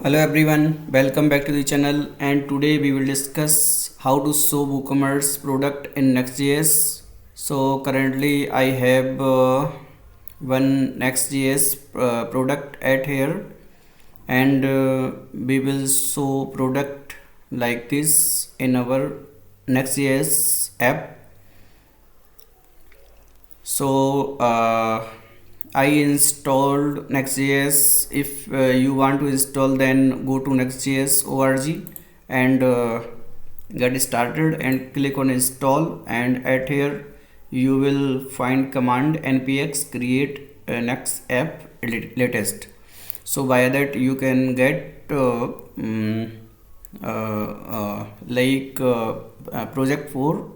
Hello everyone, welcome back to the channel, and today we will discuss how to show WooCommerce product in Next.js. So currently I have one Next.js product at here, and we will show product like this in our Next.js app. So I installed Next.js. If you want to install, then go to Next.js org and get started and click on install, and at here you will find command npx create next app latest. So via that you can get project for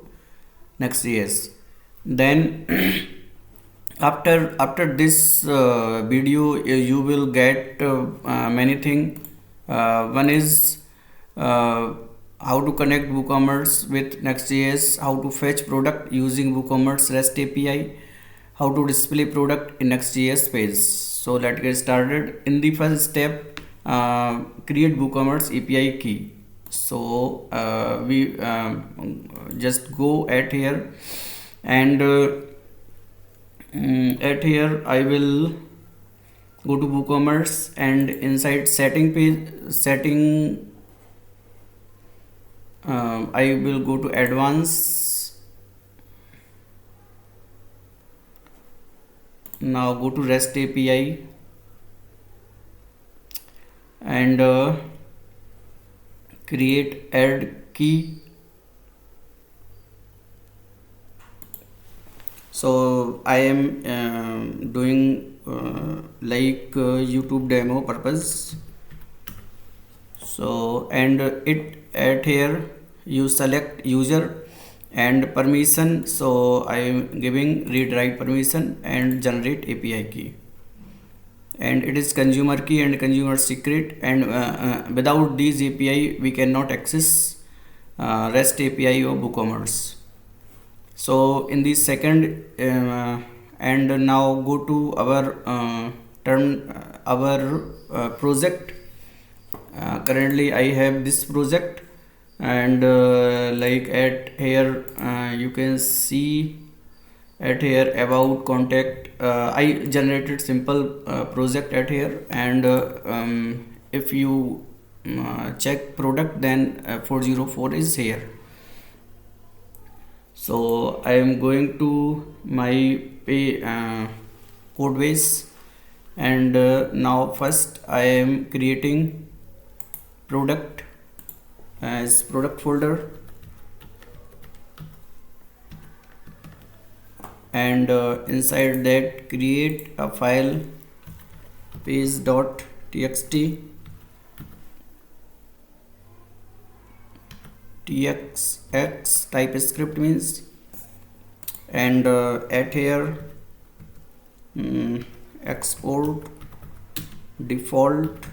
Next.js. Then after this video you will get many things. One is how to connect WooCommerce with Next.js, how to fetch product using WooCommerce REST API, how to display product in Next.js page. So let's get started. In the first step, create WooCommerce API key. So we just go at here, and at here I will go to WooCommerce, and inside setting page I will go to advanced. Now go to REST API and create add key. So I am doing YouTube demo purpose. So and it at here you select user and permission. So I am giving read write permission and generate API key, and it is consumer key and consumer secret, and without these API we cannot access REST API of WooCommerce. So in the second and now go to our project. Currently I have this project, and at here you can see at here about contact. I generated simple project at here, and if you check product, then 404 is here. So I am going to my code base, and now first I am creating product as product folder, and inside that create a file page.txt txx TypeScript means, and at here export default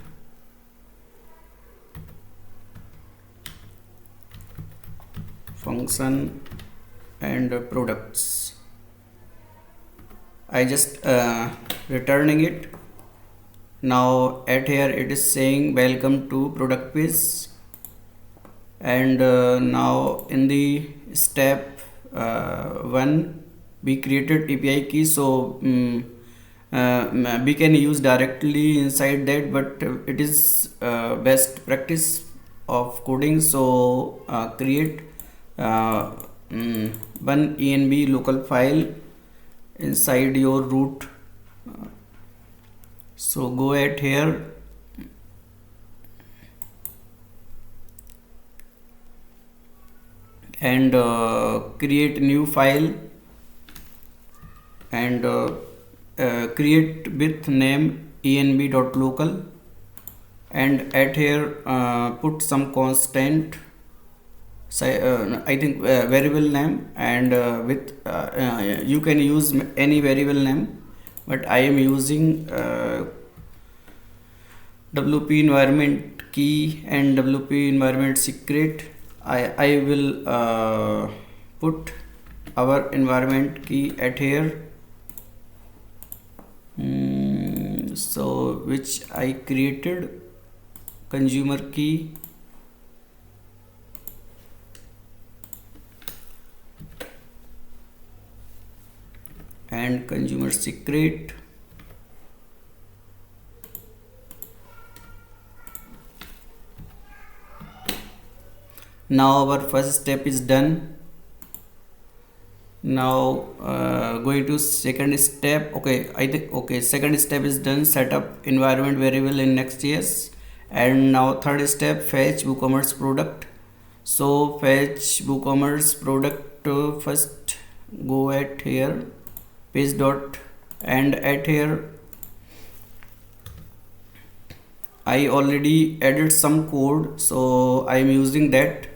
function and products. I just returning it. Now at here it is saying welcome to product page, and now in the step 1 we created API key. So we can use directly inside that, but it is best practice of coding. So create one env local file inside your root. So go at here and create new file, and create with name env.local, and at here put some constant, I think variable name, and with you can use any variable name, but I am using WP environment key and WP environment secret. I will put our environment key at here, so which I created consumer key, and consumer secret. Now our first step is done. Now going to second step. Okay, I think okay, second step is done. Set up environment variable in Next.js. And now third step, fetch WooCommerce product. So fetch WooCommerce product, first go at here page dot, and at here I already added some code, so I am using that.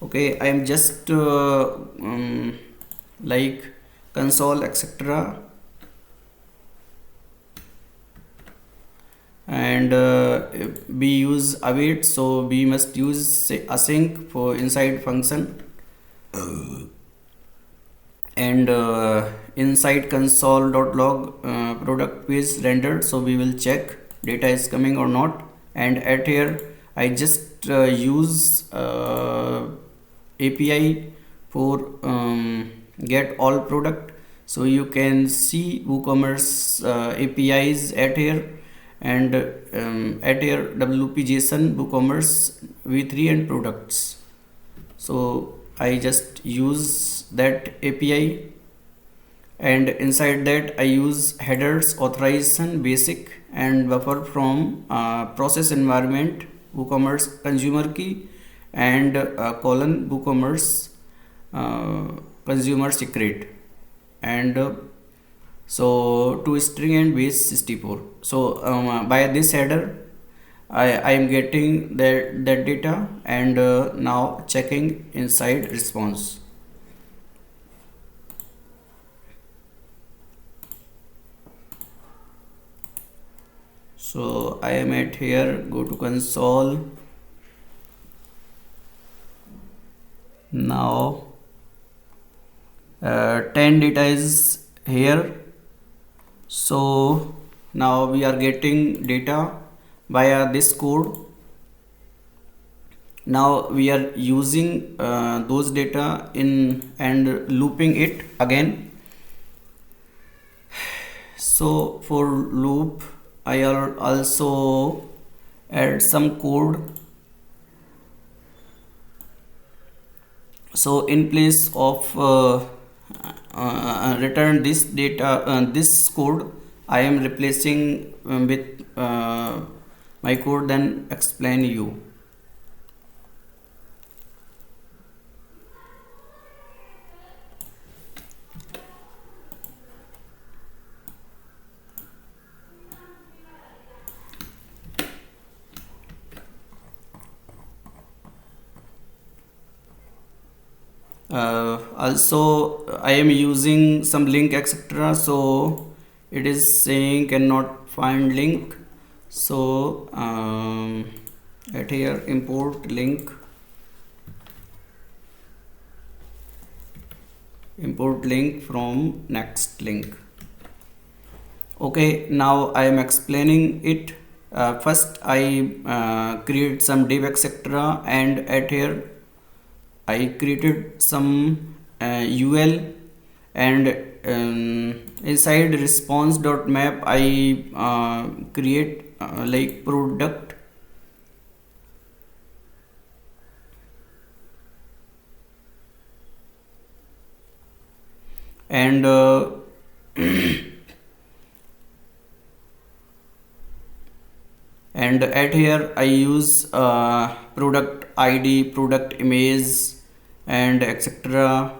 Okay, I am just like console etc, and we use await, so we must use say async for inside function, and inside console.log product page rendered, so we will check data is coming or not. And at here I just use API for get all product, so you can see WooCommerce APIs at here, and at here WP JSON WooCommerce v3 and products, so I just use that API. And inside that I use headers, authorization, basic, and buffer from process environment WooCommerce consumer key, and colon WooCommerce consumer secret, and so to string and base 64. So by this header I am getting that data, and now checking inside response. So I am at here, go to console. Now 10 data is here, so now we are getting data via this code. Now we are using those data in and looping it again. So for loop I also add some code. So in place of return this data, this code, I am replacing with my code, then explain you. Also I am using some link etc, so it is saying cannot find link. So at here import link, from next link. Okay, now I am explaining it. First I create some div etc, and at here I created some UL, and inside response.map I create like product, and and at here I use product ID, product image, and etc,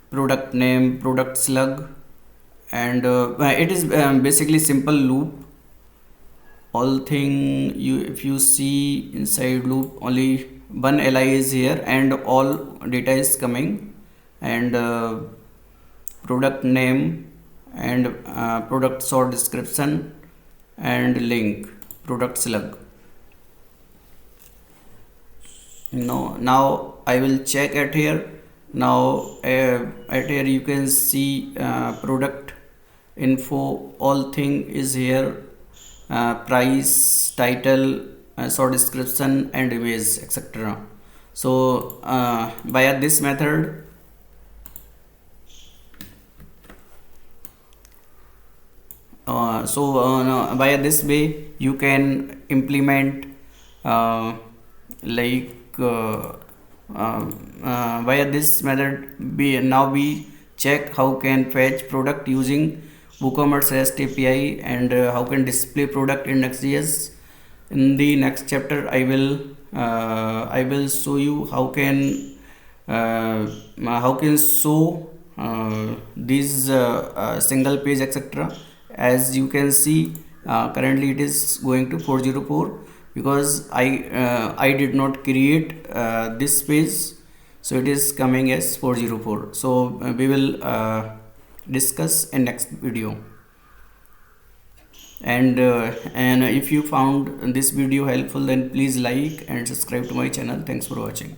product name, product slug, and it is basically simple loop. All thing you, if you see inside loop, only one li is here and all data is coming, and product name, and product sort description, and link, product slug. Now I will check at here. Now at here you can see product info, all thing is here, price, title, short description and image, etc. So via this method via this way you can implement uh, like via this method we check how can fetch product using WooCommerce REST API, and how can display product in Next.js. In the next chapter I will show you how can show these single page, etc. As you can see, currently it is going to 404 because I did not create this page, so it is coming as 404. So we will discuss in next video. And if you found this video helpful, then please like and subscribe to my channel. Thanks for watching.